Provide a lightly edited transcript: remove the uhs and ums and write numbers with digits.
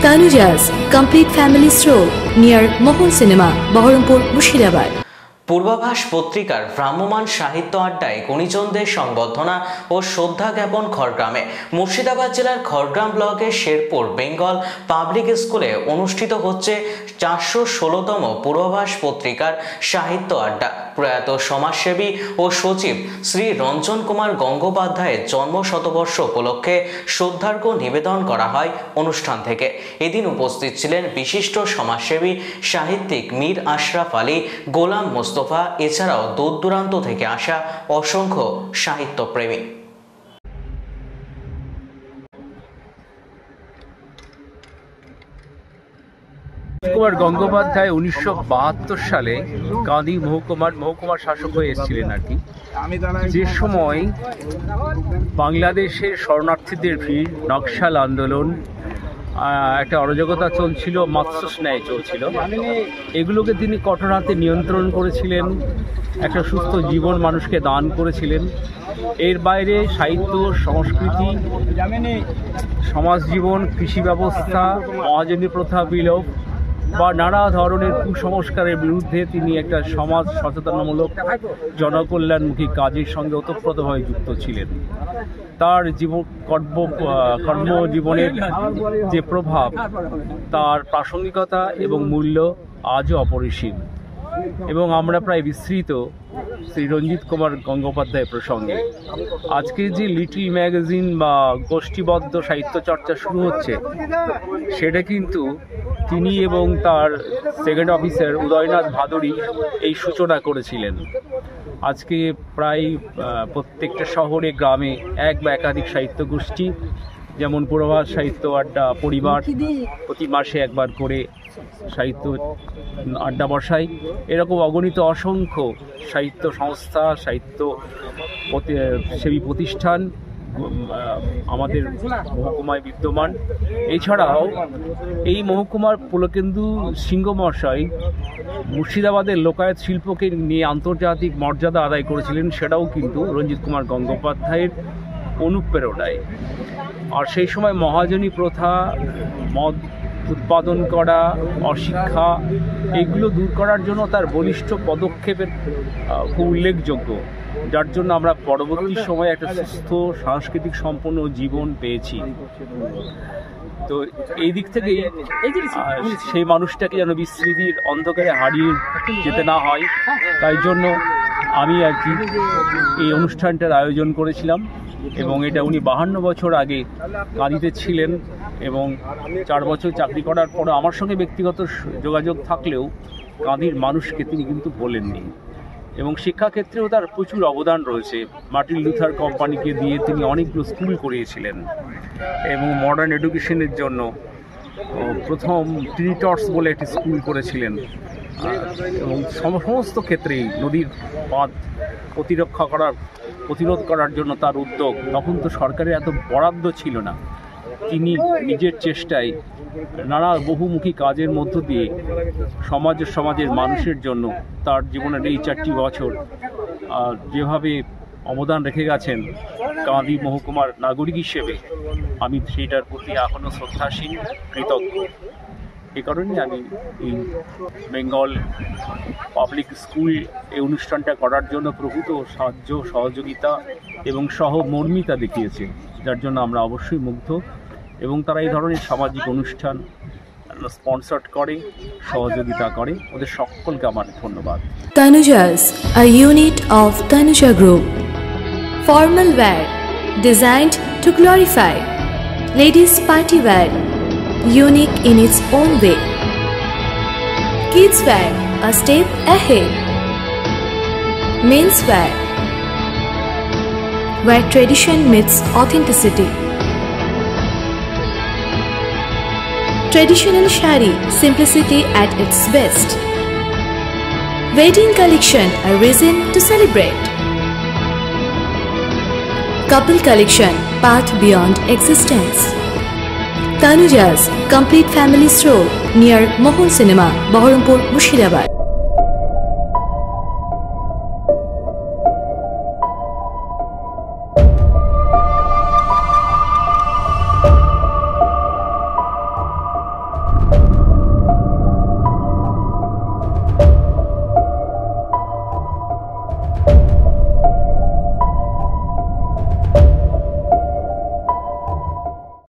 Tanuja's complete family stroll near Mohon Cinema, Baharampur, Murshidabad. পূর্বাভাস পত্রিকার ভ্রাম্যমাণ সাহিত্য আড্ডায় গুণীজনদের সংবর্ধনা ও শ্রদ্ধা জ্ঞাপন খড়গ্রামে। মুর্শিদাবাদ জেলার খড়গ্রাম ব্লকের শেরপুর বেঙ্গল পাবলিক স্কুলে অনুষ্ঠিত হচ্ছে 416তম পূর্বাভাস পত্রিকার সাহিত্য আড্ডা। প্রয়াত সমাজসেবী ও সচিব শ্রী রঞ্জন কুমার গঙ্গোপাধ্যায়ের জন্ম শতবর্ষ উপলক্ষে শ্রদ্ধার্ঘ্য নিবেদন করা হয় অনুষ্ঠান থেকে। এদিন উপস্থিত ছিলেন বিশিষ্ট সমাজসেবী সাহিত্যিক মীর আশরাফ আলী, গোলাম মোস্তফা, এছাড়াও দূর দূরান্ত থেকে আসা অসংখ্য সাহিত্যপ্রেমী। কুমার গঙ্গোপাধ্যায় 1972 সালে কাঁদি মহকুমার শাসক হয়ে এসেছিলেন আর কি। যে সময় বাংলাদেশের শরণার্থীদের ভিড়, নকশাল আন্দোলন, একটা অরাজকতা চলছিল, মৎস্য ন্যায় চলছিল, এগুলোকে তিনি কঠোর হাতে নিয়ন্ত্রণ করেছিলেন, একটা সুস্থ জীবন মানুষকে দান করেছিলেন। এর বাইরে সাহিত্য, সংস্কৃতি, সমাজ জীবন, কৃষি ব্যবস্থা, মহাজনী প্রথা বিলোপ বা নানা ধরনের কুসংস্কারের বিরুদ্ধে তিনি একটা সমাজ সচেতনামূলক জনকল্যাণমুখী কাজের সঙ্গে ওতপ্রোতভাবে যুক্ত ছিলেন। তার কর্মজীবনের যে প্রভাব, তার প্রাসঙ্গিকতা এবং মূল্য আজও অপরিসীম। এবং আমরা প্রায় বিস্মৃত শ্রী রঞ্জিত কুমার গঙ্গোপাধ্যায় প্রসঙ্গে। আজকে যে লিটল ম্যাগাজিন বা গোষ্ঠীবদ্ধ সাহিত্য চর্চা শুরু হচ্ছে, সেটা কিন্তু তিনি এবং তার সেকেন্ড অফিসার উদয়নাথ ভাদুড়ী এই সূচনা করেছিলেন। আজকে প্রায় প্রত্যেকটা শহরে, গ্রামে এক বা একাধিক সাহিত্য গোষ্ঠী, যেমন পূর্বাভাস সাহিত্য আড্ডা পরিবার প্রতি মাসে একবার করে সাহিত্য আড্ডা বসায়, এরকম অগণিত অসংখ্য সাহিত্য সংস্থা, সাহিত্য সেবী প্রতিষ্ঠান আমাদের মহকুমায় বিদ্যমান। এছাড়াও এই মহকুমার পুলকেন্দু সিংহ মহাশয় মুর্শিদাবাদের লোকায়ত শিল্পকে নিয়ে আন্তর্জাতিক মর্যাদা আদায় করেছিলেন, সেটাও কিন্তু রঞ্জিত কুমার গঙ্গোপাধ্যায়ের অনুপ্রেরণায়। আর সেই সময় মহাজনী প্রথা, মদ উৎপাদন করা, অশিক্ষা, এগুলো দূর করার জন্য তার বলিষ্ঠ পদক্ষেপের খুব উল্লেখযোগ্য, যার জন্য আমরা পরবর্তী সময়ে একটা সুস্থ সাংস্কৃতিক সম্পন্ন জীবন পেয়েছি। তো এই দিক থেকেই সেই মানুষটাকে যেন বিস্মৃতির অন্ধকারে হারিয়ে যেতে না হয়, তাই জন্য আমি আর কি এই অনুষ্ঠানটার আয়োজন করেছিলাম। এবং এটা উনি 52 বছর আগে কাঁদিতে ছিলেন এবং 4 বছর চাকরি করার পরে আমার সঙ্গে ব্যক্তিগত যোগাযোগ থাকলেও কাঁদির মানুষকে তিনি কিন্তু বলেননি। এবং শিক্ষাক্ষেত্রেও তার প্রচুর অবদান রয়েছে। মার্টিন লুথার কোম্পানিকে দিয়ে তিনি অনেকগুলো স্কুল করিয়েছিলেন এবং মডার্ন এডুকেশনের জন্য প্রথম ট্রিটর্স বলে একটি স্কুল করেছিলেন। এবং সমস্ত ক্ষেত্রেই নদীর বাঁধ প্রতিরোধ করার জন্য তার উদ্যোগ, তখন তো সরকারের এত বরাদ্দ ছিল না, তিনি নিজের চেষ্টায় নানা বহুমুখী কাজের মধ্য দিয়ে সমাজের মানুষের জন্য তার জীবনের এই 4টি বছর যেভাবে অবদান রেখে গেছেন কাঁদি মহকুমার নাগরিক হিসেবে, আমি সেইটার প্রতি এখনও শ্রদ্ধাশীল, কৃতজ্ঞ। এ কারণেই আমি এই বেঙ্গল পাবলিক স্কুল এই অনুষ্ঠানটা করার জন্য প্রভূত সাহায্য, সহযোগিতা এবং সহমর্মিতা দেখিয়েছে, যার জন্য আমরা অবশ্যই মুগ্ধ। এবং তারা এই ধরনের সামাজিক অনুষ্ঠান স্পন্সর করে, সহযোগিতা করে, ওদের সকলকে আমার ধন্যবাদ। Tanuja's, a unit of Tanuja Group. Formal wear designed to glorify. Ladies party wear, unique in its own way. Kids wear, a step ahead. Men's wear, where tradition meets authenticity. Traditional shari, simplicity at its best. Wedding collection, a reason to celebrate. Couple collection, path beyond existence. Tanuja's complete family stroll near Mohon Cinema, Baharampur, Murshidabad.